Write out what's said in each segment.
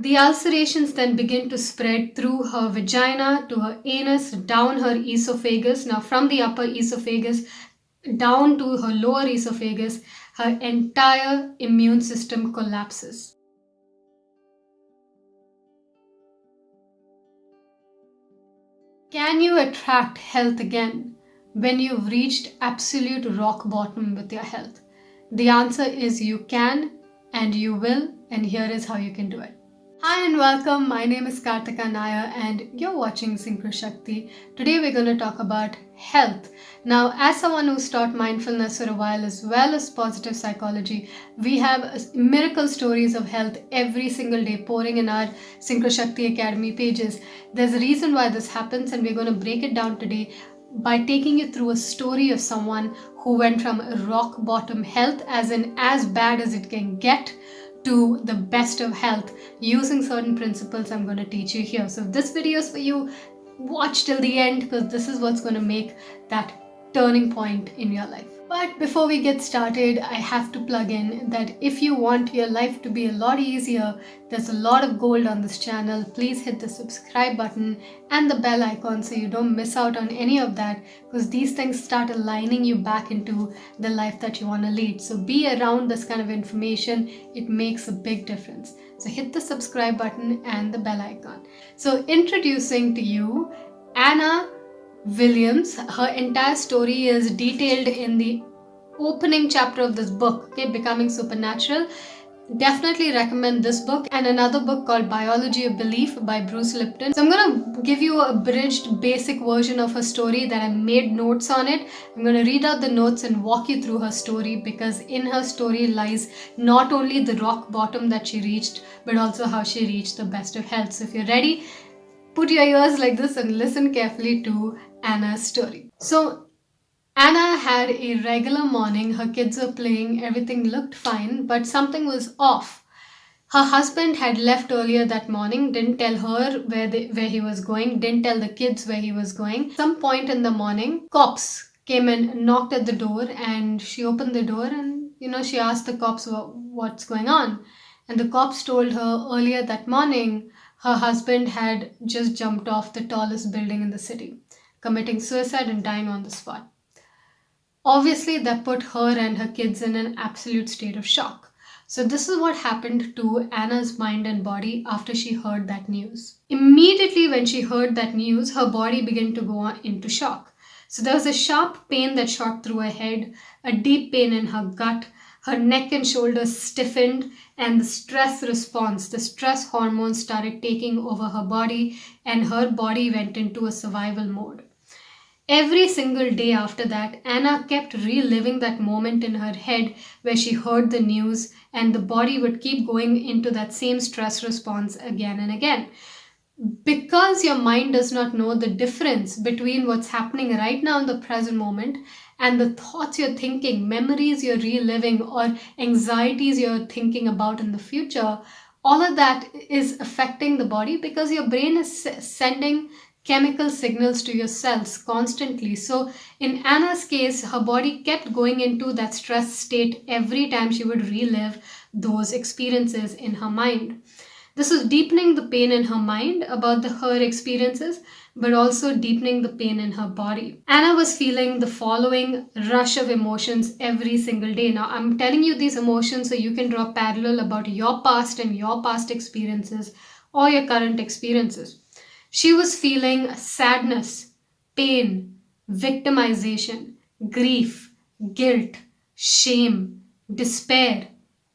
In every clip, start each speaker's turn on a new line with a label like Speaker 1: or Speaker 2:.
Speaker 1: The ulcerations then begin to spread through her vagina to her anus, down her esophagus. Now, from the upper esophagus down to her lower esophagus, her entire immune system collapses. Can you attract health again when you've reached absolute rock bottom with your health? The answer is you can and you will, and here is how you can do it. Hi and welcome. My name is Kartika Nair and you're watching SynchroShakti. Today we're going to talk about health. Now, as someone who's taught mindfulness for a while as well as positive psychology, we have miracle stories of health every single day pouring in our SynchroShakti Academy pages. There's a reason why this happens and we're going to break it down today by taking you through a story of someone who went from rock bottom health, as in as bad as it can get, to the best of health using certain principles I'm going to teach you here. So if this video is for you, watch till the end because this is what's going to make that turning point in your life. But before we get started, I have to plug in that if you want your life to be a lot easier, there's a lot of gold on this channel. Please hit the subscribe button and the bell icon so you don't miss out on any of that, because these things start aligning you back into the life that you want to lead. So be around this kind of information. It makes a big difference. So hit the subscribe button and the bell icon. So introducing to you Anna Williams. Her entire story is detailed in the opening chapter of this book, okay, Becoming Supernatural. Definitely recommend this book and another book called Biology of Belief by Bruce Lipton. So I'm going to give you a abridged basic version of her story that I made notes on it. I'm going to read out the notes and walk you through her story, because in her story lies not only the rock bottom that she reached, but also how she reached the best of health. So if you're ready, put your ears like this and listen carefully to Anna's story. So Anna had a regular morning. Her kids were playing, everything looked fine, but something was off. Her husband had left earlier that morning, didn't tell her where he was going, didn't tell the kids where he was going. Some point in the morning, cops came and knocked at the door, and she opened the door and she asked the cops what's going on. And the cops told her earlier that morning her husband had just jumped off the tallest building in the city, committing suicide and dying on the spot. Obviously, that put her and her kids in an absolute state of shock. So this is what happened to Anna's mind and body after she heard that news. Immediately when she heard that news, her body began to go into shock. So there was a sharp pain that shot through her head, a deep pain in her gut, her neck and shoulders stiffened, and the stress response, the stress hormones started taking over her body, and her body went into a survival mode. Every single day after that, Anna kept reliving that moment in her head where she heard the news, and the body would keep going into that same stress response again and again. Because your mind does not know the difference between what's happening right now in the present moment and the thoughts you're thinking, memories you're reliving, or anxieties you're thinking about in the future, all of that is affecting the body because your brain is sending chemical signals to your cells constantly. So in Anna's case, her body kept going into that stress state every time she would relive those experiences in her mind. This was deepening the pain in her mind about her experiences, but also deepening the pain in her body. Anna was feeling the following rush of emotions every single day. Now, I'm telling you these emotions so you can draw parallel about your past and your past experiences or your current experiences. She was feeling sadness, pain, victimization, grief, guilt, shame, despair,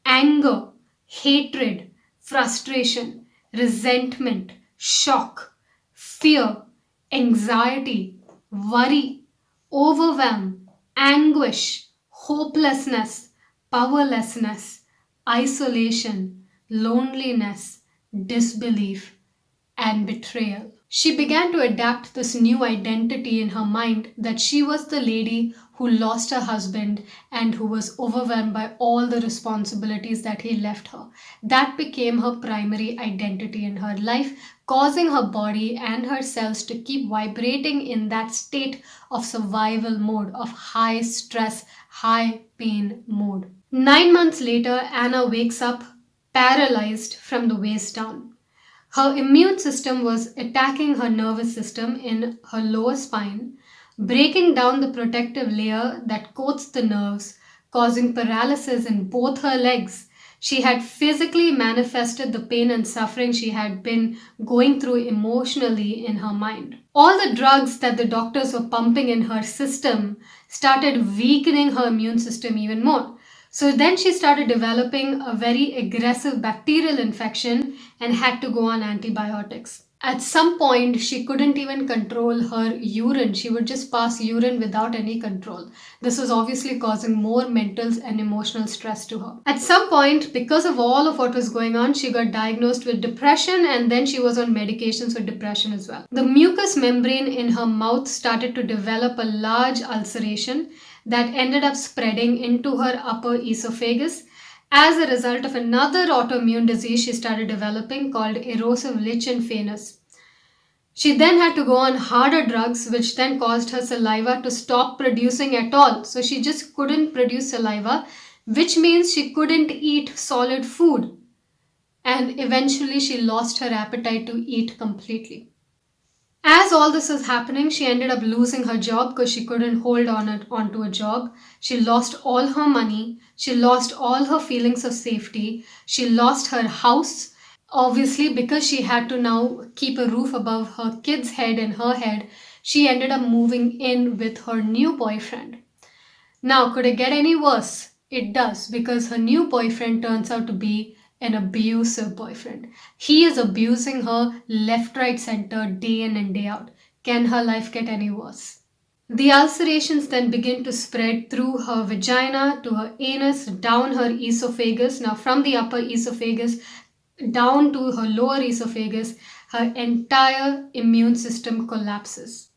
Speaker 1: anger, hatred, frustration, resentment, shock, fear, anxiety, worry, overwhelm, anguish, hopelessness, powerlessness, isolation, loneliness, disbelief, and betrayal. She began to adapt this new identity in her mind that she was the lady who lost her husband and who was overwhelmed by all the responsibilities that he left her. That became her primary identity in her life, causing her body and her cells to keep vibrating in that state of survival mode, of high stress, high pain mode. 9 months later, Anna wakes up paralyzed from the waist down. Her immune system was attacking her nervous system in her lower spine, breaking down the protective layer that coats the nerves, causing paralysis in both her legs. She had physically manifested the pain and suffering she had been going through emotionally in her mind. All the drugs that the doctors were pumping in her system started weakening her immune system even more. So then she started developing a very aggressive bacterial infection and had to go on antibiotics. At some point, she couldn't even control her urine. She would just pass urine without any control. This was obviously causing more mental and emotional stress to her. At some point, because of all of what was going on, she got diagnosed with depression and then she was on medications for depression as well. The mucous membrane in her mouth started to develop a large ulceration that ended up spreading into her upper esophagus. As a result of another autoimmune disease she started developing called erosive lichen planus. She then had to go on harder drugs, which then caused her saliva to stop producing at all. So she just couldn't produce saliva, which means she couldn't eat solid food. And eventually she lost her appetite to eat completely. As all this was happening, she ended up losing her job because she couldn't hold onto a job. She lost all her money. She lost all her feelings of safety. She lost her house. Obviously, because she had to now keep a roof above her kid's head and her head, she ended up moving in with her new boyfriend. Now, could it get any worse? It does, because her new boyfriend turns out to be an abusive boyfriend. He is abusing her left, right, center, day in and day out. Can her life get any worse? The ulcerations then begin to spread through her vagina to her anus, down her esophagus. Now, from the upper esophagus down to her lower esophagus, her entire immune system collapses.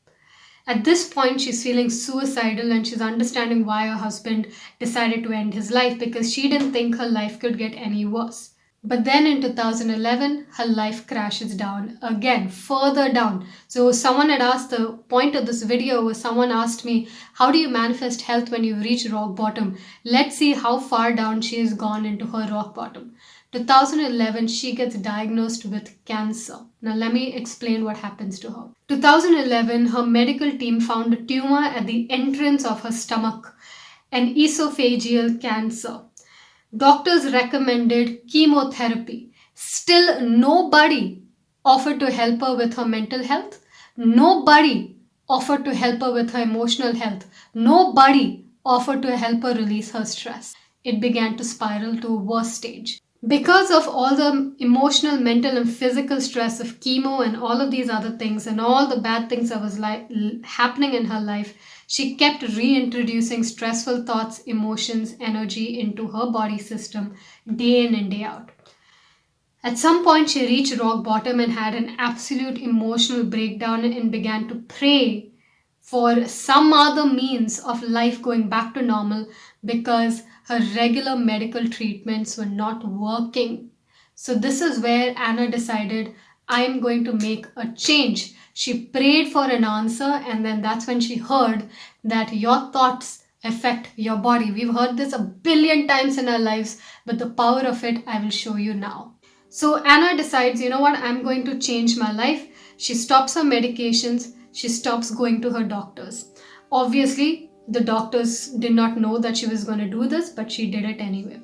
Speaker 1: At this point, she's feeling suicidal and she's understanding why her husband decided to end his life, because she didn't think her life could get any worse. But then in 2011, her life crashes down again, further down. So someone had asked, the point of this video was someone asked me, how do you manifest health when you've reached rock bottom? Let's see how far down she has gone into her rock bottom. 2011, she gets diagnosed with cancer. Now let me explain what happens to her. 2011, her medical team found a tumor at the entrance of her stomach, an esophageal cancer. Doctors recommended chemotherapy. Still, nobody offered to help her with her mental health. Nobody offered to help her with her emotional health. Nobody offered to help her release her stress. It began to spiral to a worse stage. Because of all the emotional, mental, and physical stress of chemo and all of these other things and all the bad things that was happening in her life, she kept reintroducing stressful thoughts, emotions, energy into her body system day in and day out. At some point, she reached rock bottom and had an absolute emotional breakdown and began to pray for some other means of life going back to normal, because her regular medical treatments were not working. So this is where Anna decided, I am going to make a change. She prayed for an answer, and then that's when she heard that your thoughts affect your body. We've heard this 1 billion times in our lives, but the power of it I will show you now. So Anna decides, you know what, I'm going to change my life. She stops her medications. She stops going to her doctors. Obviously, the doctors did not know that she was going to do this, but she did it anyway.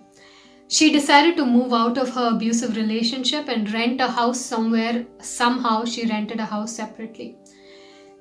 Speaker 1: She decided to move out of her abusive relationship and rent a house somewhere. Somehow she rented a house separately.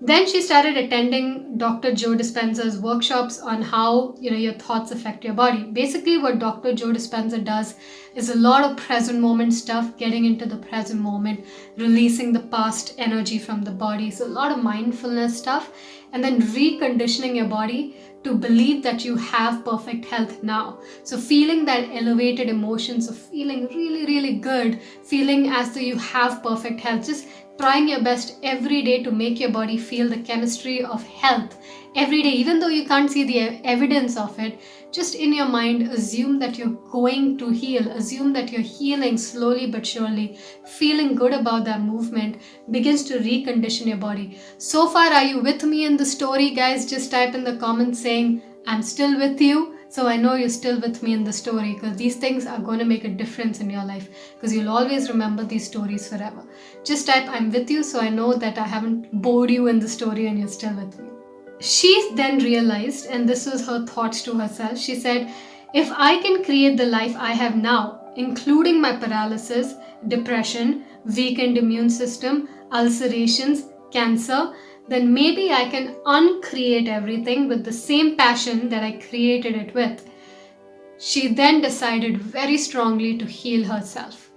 Speaker 1: Then she started attending Dr. Joe Dispenza's workshops on how your thoughts affect your body. Basically, what Dr. Joe Dispenza does is a lot of present moment stuff, getting into the present moment, releasing the past energy from the body. So a lot of mindfulness stuff, and then reconditioning your body to believe that you have perfect health now. So feeling that elevated emotions of feeling really, really good, feeling as though you have perfect health, just trying your best every day to make your body feel the chemistry of health every day, even though you can't see the evidence of it. Just in your mind, assume that you're going to heal. Assume that you're healing slowly but surely. Feeling good about that movement begins to recondition your body. So far, are you with me in the story, guys? Just type in the comments saying, I'm still with you. So I know you're still with me in the story, because these things are going to make a difference in your life, because you'll always remember these stories forever. Just type I'm with you, so I know that I haven't bored you in the story and you're still with me. She then realized, and this was her thoughts to herself, she said, if I can create the life I have now, including my paralysis, depression, weakened immune system, ulcerations, cancer, then maybe I can uncreate everything with the same passion that I created it with. She then decided very strongly to heal herself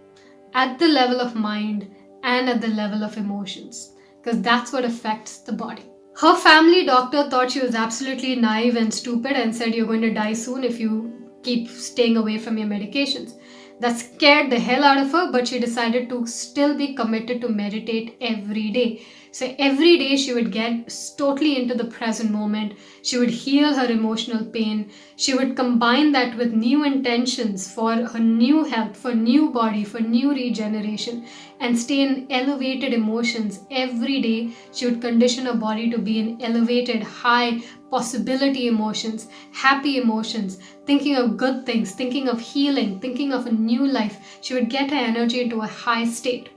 Speaker 1: at the level of mind and at the level of emotions, because that's what affects the body. Her family doctor thought she was absolutely naive and stupid and said you're going to die soon if you keep staying away from your medications. That scared the hell out of her, but she decided to still be committed to meditate every day. So every day she would get totally into the present moment. She would heal her emotional pain. She would combine that with new intentions for her new health, for new body, for new regeneration, and stay in elevated emotions every day. She would condition her body to be in elevated, high possibility emotions, happy emotions, thinking of good things, thinking of healing, thinking of a new life. She would get her energy into a high state.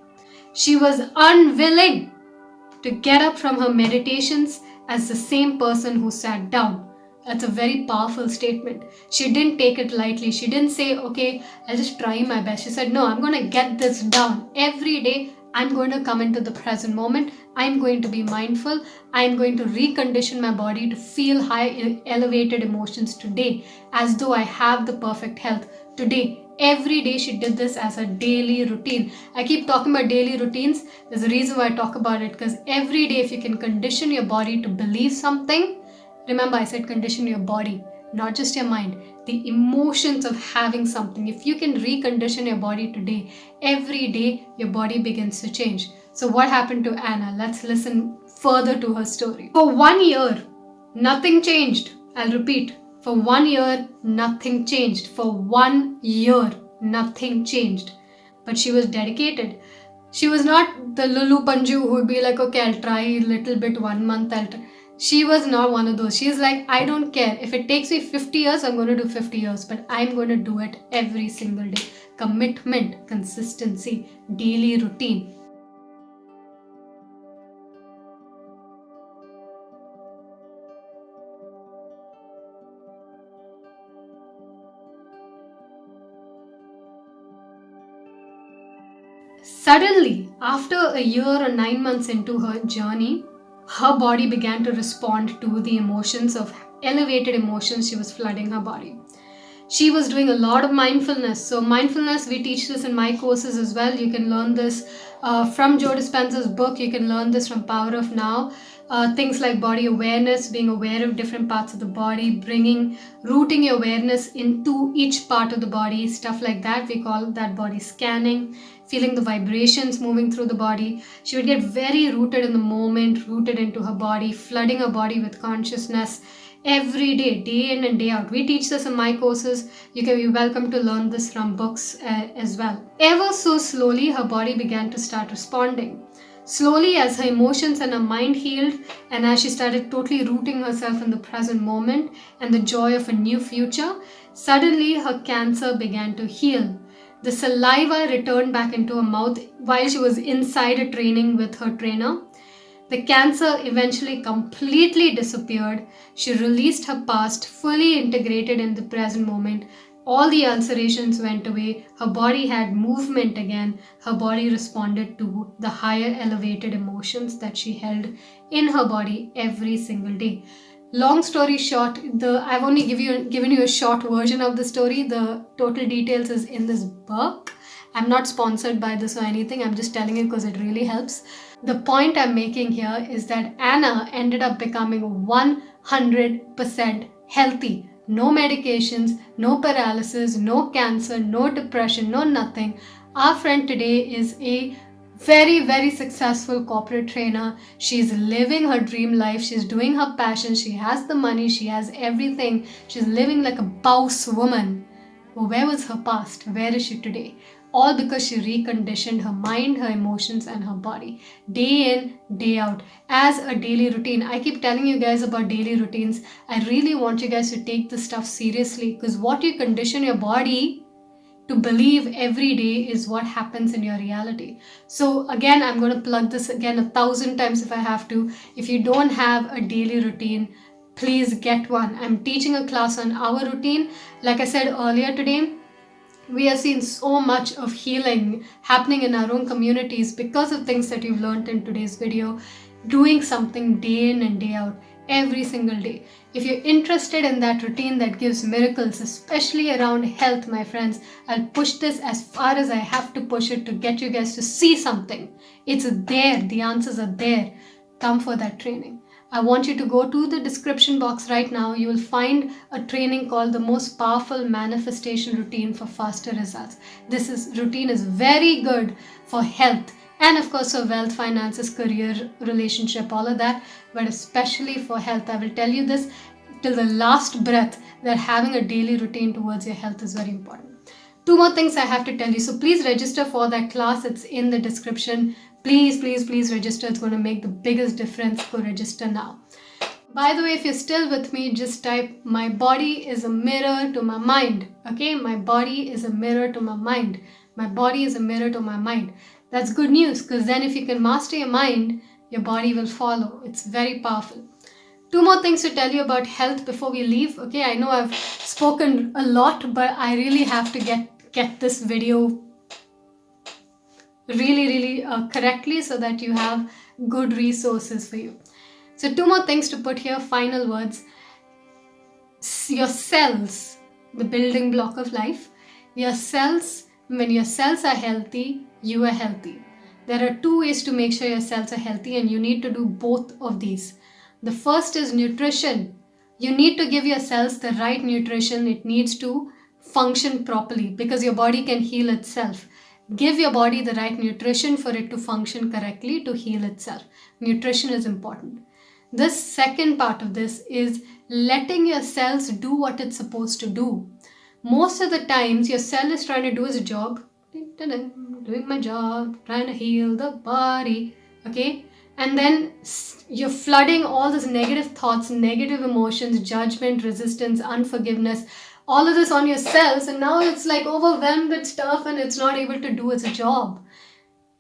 Speaker 1: She was unwilling to get up from her meditations as the same person who sat down. That's a very powerful statement. She didn't take it lightly. She didn't say, okay, I'll just try my best. She said, no, I'm going to get this down. Every day, I'm going to come into the present moment. I'm going to be mindful. I'm going to recondition my body to feel high, elevated emotions today, as though I have the perfect health today. Every day she did this as a daily routine. I keep talking about daily routines. There's a reason why I talk about it, because every day if you can condition your body to believe something, remember I said condition your body, not just your mind, the emotions of having something. If you can recondition your body today, every day your body begins to change. So what happened to Anna? Let's listen further to her story. For 1 year, nothing changed. I'll repeat. For 1 year, nothing changed. For 1 year, nothing changed. But she was dedicated. She was not the Lulu Panju who would be like, okay, I'll try a little bit 1 month. She was not one of those. She's like, I don't care. If it takes me 50 years, I'm going to do 50 years. But I'm going to do it every single day. Commitment, consistency, daily routine. Suddenly, after a year or 9 months into her journey, her body began to respond to the emotions of elevated emotions she was flooding her body. She was doing a lot of mindfulness. So mindfulness, we teach this in my courses as well. You can learn this from Joe Dispenza's book. You can learn this from Power of Now. Things like body awareness, being aware of different parts of the body, rooting your awareness into each part of the body, stuff like that. We call that body scanning, feeling the vibrations moving through the body. She would get very rooted in the moment, rooted into her body, flooding her body with consciousness every day, day in and day out. We teach this in my courses. You can be welcome to learn this from books as well. Ever so slowly, her body began to start responding. Slowly, as her emotions and her mind healed, and as she started totally rooting herself in the present moment and the joy of a new future, suddenly her cancer began to heal. The saliva returned back into her mouth while she was inside a training with her trainer. The cancer eventually completely disappeared. She released her past, fully integrated in the present moment. All the ulcerations went away. Her body had movement again. Her body responded to the higher elevated emotions that she held in her body every single day. Long story short, I've only given you a short version of the story. The total details is in this book. I'm not sponsored by this or anything. I'm just telling you because it really helps. The point I'm making here is that Anna ended up becoming 100% healthy. No medications, no paralysis, no cancer, no depression, no nothing. Our friend today is a very, very successful corporate trainer. She's living her dream life. She's doing her passion. She has the money. She has everything. She's living like a boss woman. But where was her past? Where is she today? all because she reconditioned her mind, her emotions, and her body day in, day out as a daily routine. I keep telling you guys about daily routines. I really want you guys to take this stuff seriously, because what you condition your body to believe every day is what happens in your reality. So again, I'm going to plug this again 1,000 times if I have to. If you don't have a daily routine, please get one. I'm teaching a class on our routine. Like I said earlier today, we have seen so much of healing happening in our own communities because of things that you've learned in today's video. Doing something day in and day out, every single day. If you're interested in that routine that gives miracles, especially around health, my friends, I'll push this as far as I have to push it to get you guys to see something. It's there. The answers are there. Come for that training. I want you to go to the description box right now. You will find a training called the most powerful manifestation routine for faster results. Routine is very good for health and of course for wealth, finances, career, relationship, all of that, but especially for health. I will tell you this till the last breath, that having a daily routine towards your health is very important. 2 more things I have to tell you. So please register for that class. It's in the description. Please register. It's going to make the biggest difference. Go register now. By the way, if you're still with me, just type, my body is a mirror to my mind. Okay, my body is a mirror to my mind. My body is a mirror to my mind. That's good news, because then if you can master your mind, your body will follow. It's very powerful. 2 more things to tell you about health before we leave. Okay, I know I've spoken a lot, but I really have to get this video really correctly so that you have good resources for you. So 2 more things to put here, final words. Your cells, the building block of life. Your cells, when your cells are healthy, you are healthy. There are 2 ways to make sure your cells are healthy, and you need to do both of these. The first is nutrition. You need to give your cells the right nutrition. It needs to function properly because your body can heal itself. Give your body the right nutrition for it to function correctly, to heal itself. Nutrition is important. The second part of this is letting your cells do what it's supposed to do. Most of the times your cell is trying to do its job. Doing my job, trying to heal the body. Okay? And then you're flooding all these negative thoughts, negative emotions, judgment, resistance, unforgiveness, all of this on your cells, and now it's like overwhelmed with stuff and it's not able to do its job.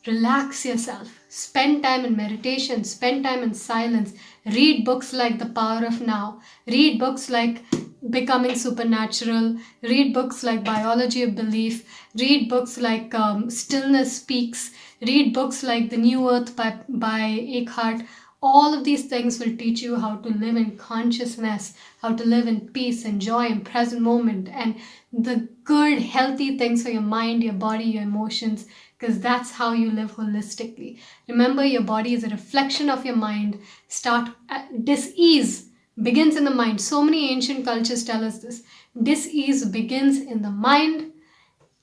Speaker 1: Relax yourself. Spend time in meditation. Spend time in silence. Read books like The Power of Now. Read books like Becoming Supernatural. Read books like Biology of Belief. Read books like Stillness Speaks. Read books like The New Earth by Eckhart. All of these things will teach you how to live in consciousness, how to live in peace and joy and present moment, and the good, healthy things for your mind, your body, your emotions, because that's how you live holistically. Remember, your body is a reflection of your mind. Dis-ease begins in the mind. So many ancient cultures tell us this. Dis-ease begins in the mind.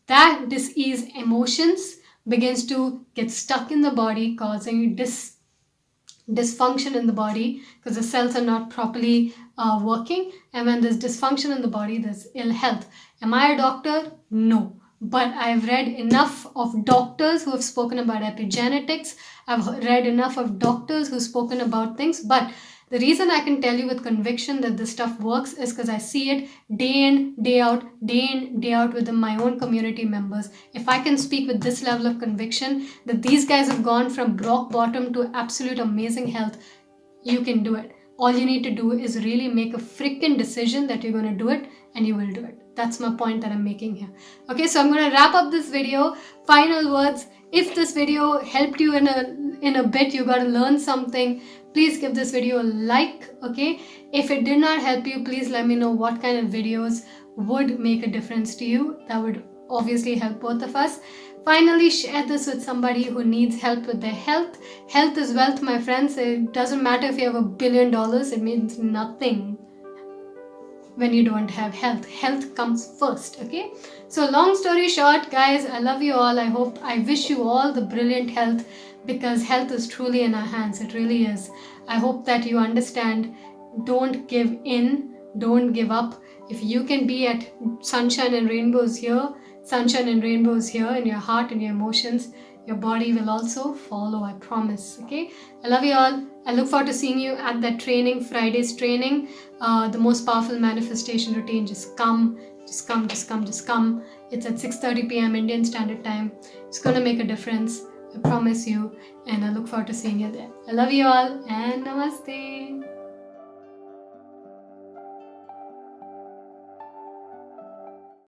Speaker 1: That dis-ease emotions begins to get stuck in the body, causing dysfunction in the body because the cells are not properly working. And when there's dysfunction in the body, there's ill health. Am I a doctor? No. But I've read enough of doctors who have spoken about epigenetics. I've read enough of doctors who've spoken about things. But the reason I can tell you with conviction that this stuff works is because I see it day in, day out within my own community members. If I can speak with this level of conviction that these guys have gone from rock bottom to absolute amazing health, you can do it. All you need to do is really make a freaking decision that you're going to do it, and you will do it. That's my point that I'm making here. Okay, so I'm going to wrap up this video. Final words. If this video helped you in a bit, you got to learn something, please give this video a like. Okay, if it did not help you, please let me know what kind of videos would make a difference to you. That would obviously help both of us. Finally, share this with somebody who needs help with their health. Health is wealth, my friends. It doesn't matter if you have $1 billion. It means nothing when you don't have health. Health comes first. Okay, so long story short, guys, I love you all. I wish you all the brilliant health, because health is truly in our hands. It really is. I hope that you understand. Don't give in. Don't give up. If you can be at sunshine and rainbows here, sunshine and rainbows here in your heart and your emotions, your body will also follow, I promise. Okay, I love you all. I look forward to seeing you at that training, Friday's training, the most powerful manifestation routine. Just come. It's at 6:30 p.m. Indian Standard Time. It's going to make a difference, I promise you, and I look forward to seeing you there. I love you all, and namaste.